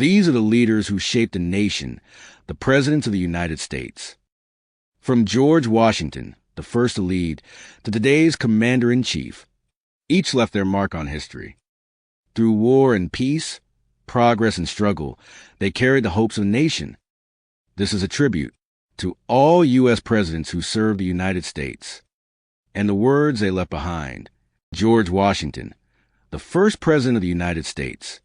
These are the leaders who shaped a nation, the presidents of the United States. From George Washington, the first to lead, to today's commander-in-chief, each left their mark on history. Through war and peace, progress and struggle, they carried the hopes of the nation. This is a tribute to all U.S. presidents who served the United States. And the words they left behind. George Washington, the first president of the United States.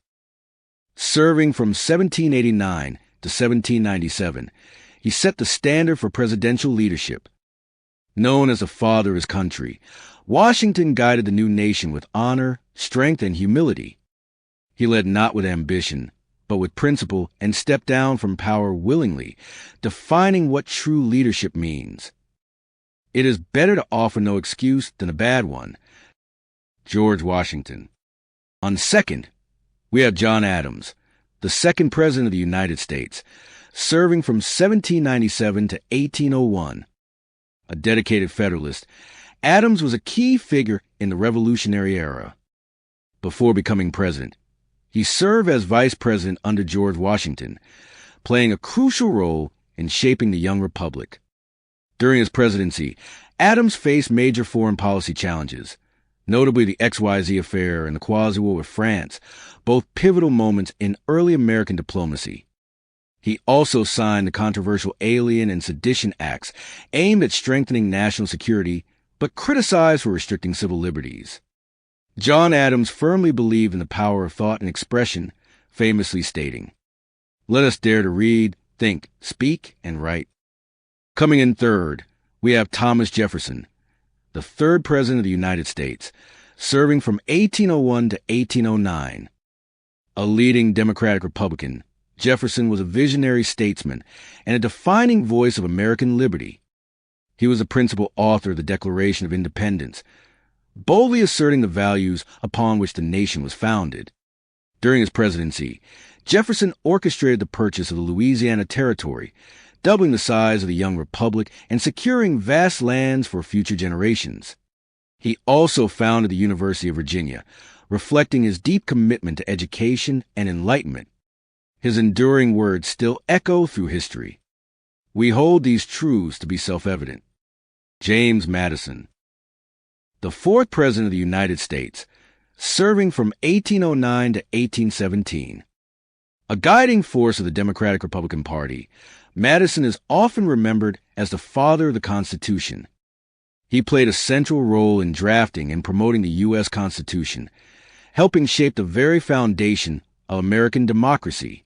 Serving from 1789 to 1797, he set the standard for presidential leadership. Known as the father of his country, Washington guided the new nation with honor, strength, and humility. He led not with ambition, but with principle, and stepped down from power willingly, defining what true leadership means. It is better to offer no excuse than a bad one. George Washington. On second, we have John Adams, the second president of the United States, serving from 1797 to 1801. A dedicated Federalist, Adams was a key figure in the Revolutionary era. Before becoming president, he served as vice president under George Washington, playing a crucial role in shaping the young republic. During his presidency, Adams faced major foreign policy challenges, notably the XYZ affair and the quasi-war with France, both pivotal moments in early American diplomacy. He also signed the controversial Alien and Sedition Acts aimed at strengthening national security, but criticized for restricting civil liberties. John Adams firmly believed in the power of thought and expression, famously stating, "Let us dare to read, think, speak, and write." Coming in third, we have Thomas Jefferson, the third president of the United States, serving from 1801 to 1809. A leading Democratic Republican, Jefferson was a visionary statesman and a defining voice of American liberty. He was the principal author of the Declaration of Independence, boldly asserting the values upon which the nation was founded. During his presidency, Jefferson orchestrated the purchase of the Louisiana Territory, doubling the size of the young republic and securing vast lands for future generations. He also founded the University of Virginia, reflecting his deep commitment to education and enlightenment. His enduring words still echo through history. We hold these truths to be self-evident. James Madison, the fourth president of the United States, serving from 1809 to 1817. A guiding force of the Democratic Republican Party, Madison is often remembered as the father of the Constitution. He played a central role in drafting and promoting the U.S. Constitution, helping shape the very foundation of American democracy.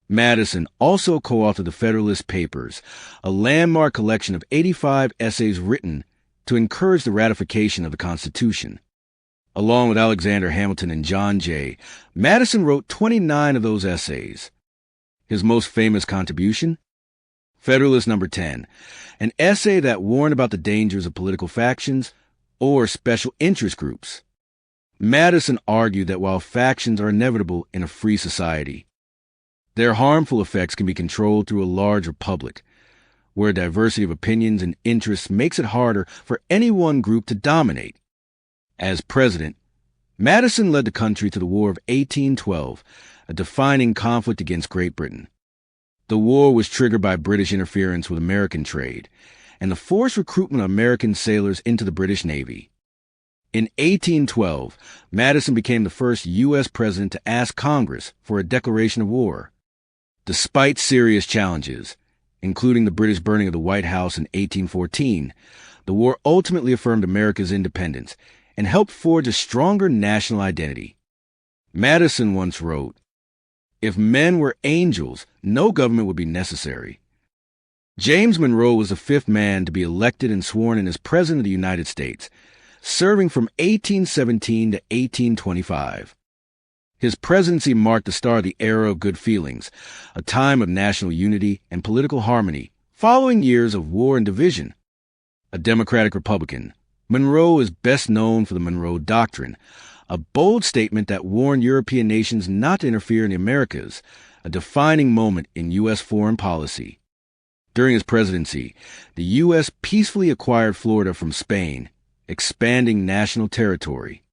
Madison also co-authored the Federalist Papers, a landmark collection of 85 essays written to encourage the ratification of the Constitution. Along with Alexander Hamilton and John Jay, Madison wrote 29 of those essays. His most famous contribution? Federalist No. 10, an essay that warned about the dangers of political factions or special interest groups. Madison argued that while factions are inevitable in a free society, their harmful effects can be controlled through a large republic, where diversity of opinions and interests makes it harder for any one group to dominate. As president, Madison led the country to the War of 1812, a defining conflict against Great Britain. The war was triggered by British interference with American trade and the forced recruitment of American sailors into the British Navy. In 1812, Madison became the first U.S. president to ask Congress for a declaration of war. Despite serious challenges, including the British burning of the White House in 1814, the war ultimately affirmed America's independence and helped forge a stronger national identity. Madison once wrote, "If men were angels, no government would be necessary." James Monroe was the fifth man to be elected and sworn in as President of the United States, serving from 1817 to 1825. His presidency marked the start of the era of good feelings, a time of national unity and political harmony following years of war and division. A Democratic Republican, Monroe is best known for the Monroe Doctrine, a bold statement that warned European nations not to interfere in the Americas, a defining moment in U.S. foreign policy. During his presidency, the U.S. peacefully acquired Florida from Spain, expanding national territory.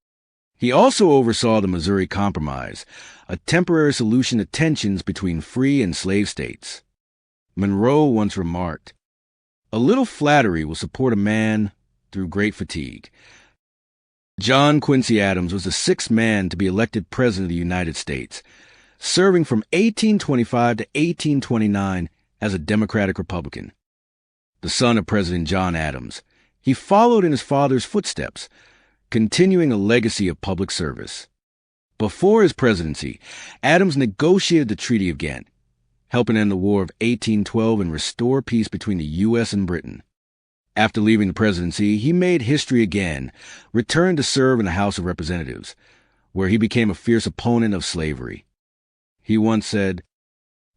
He also oversaw the Missouri Compromise, a temporary solution to tensions between free and slave states. Monroe once remarked, "A little flattery will support a man through great fatigue." John Quincy Adams was the sixth man to be elected President of the United States, serving from 1825 to 1829 as a Democratic Republican. The son of President John Adams, he followed in his father's footsteps, continuing a legacy of public service. Before his presidency, Adams negotiated the Treaty of Ghent, helping end the War of 1812 and restore peace between the U.S. and Britain. After leaving the presidency, he made history again, returned to serve in the House of Representatives, where he became a fierce opponent of slavery. He once said,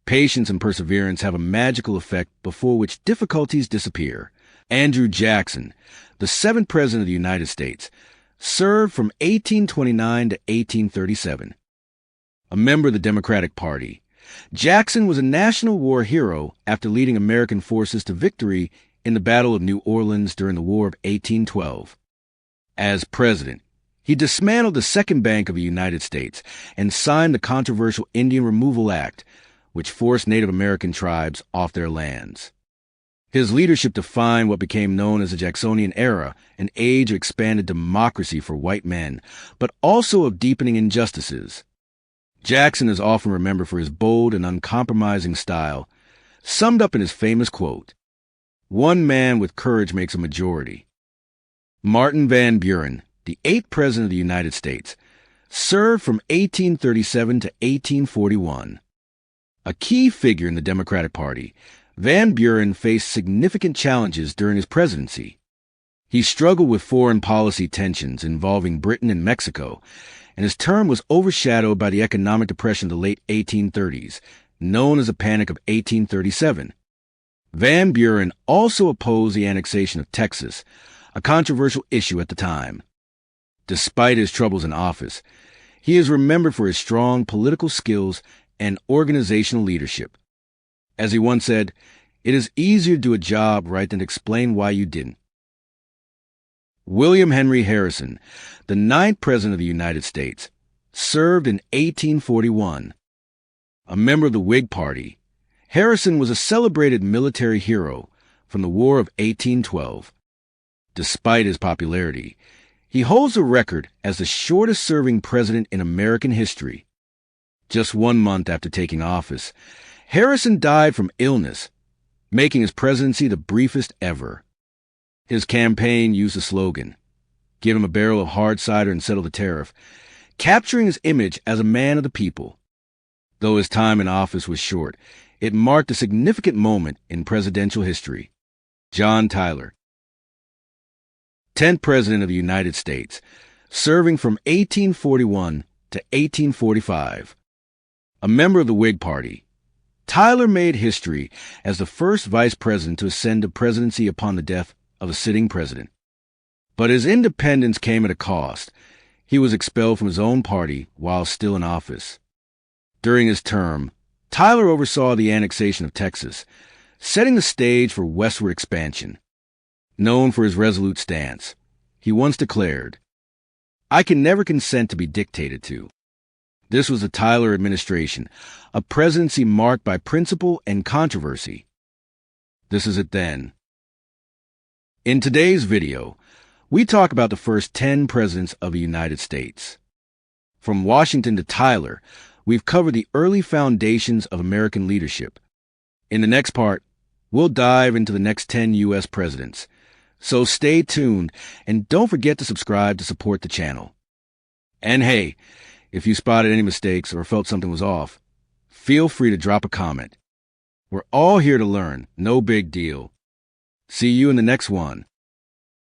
"Patience and perseverance have a magical effect before which difficulties disappear." Andrew Jackson, the seventh President of the United States, served from 1829 to 1837. A member of the Democratic Party, Jackson was a National War hero after leading American forces to victory in the Battle of New Orleans during the War of 1812. As president, he dismantled the Second Bank of the United States and signed the controversial Indian Removal Act, which forced Native American tribes off their lands. His leadership defined what became known as the Jacksonian era, an age of expanded democracy for white men, but also of deepening injustices. Jackson is often remembered for his bold and uncompromising style, summed up in his famous quote, "One man with courage makes a majority." Martin Van Buren, the eighth President of the United States, served from 1837 to 1841. A key figure in the Democratic Party, Van Buren faced significant challenges during his presidency. He struggled with foreign policy tensions involving Britain and Mexico, and his term was overshadowed by the economic depression of the late 1830s, known as the Panic of 1837. Van Buren also opposed the annexation of Texas, a controversial issue at the time. Despite his troubles in office, he is remembered for his strong political skills and organizational leadership. As he once said, "It is easier to do a job right than to explain why you didn't." William Henry Harrison, the ninth President of the United States, served in 1841. A member of the Whig Party, Harrison was a celebrated military hero from the War of 1812. Despite his popularity, he holds the record as the shortest-serving president in American history. Just 1 month after taking office, Harrison died from illness, making his presidency the briefest ever. His campaign used the slogan, "Give him a barrel of hard cider and settle the tariff," capturing his image as a man of the people. Though his time in office was short, it marked a significant moment in presidential history. John Tyler, 10th President of the United States, serving from 1841 to 1845. A member of the Whig Party, Tyler made history as the first vice president to ascend to presidency upon the death of a sitting president. But his independence came at a cost. He was expelled from his own party while still in office. During his term, Tyler oversaw the annexation of Texas, setting the stage for westward expansion. Known for his resolute stance, he once declared, "I can never consent to be dictated to." This was the Tyler administration, a presidency marked by principle and controversy. This is it then. In today's video, we talk about the first 10 presidents of the United States. From Washington to Tyler, we've covered the early foundations of American leadership. In the next part, we'll dive into the next 10 U.S. presidents. So stay tuned and don't forget to subscribe to support the channel. And hey, if you spotted any mistakes or felt something was off, feel free to drop a comment. We're all here to learn, no big deal. See you in the next one.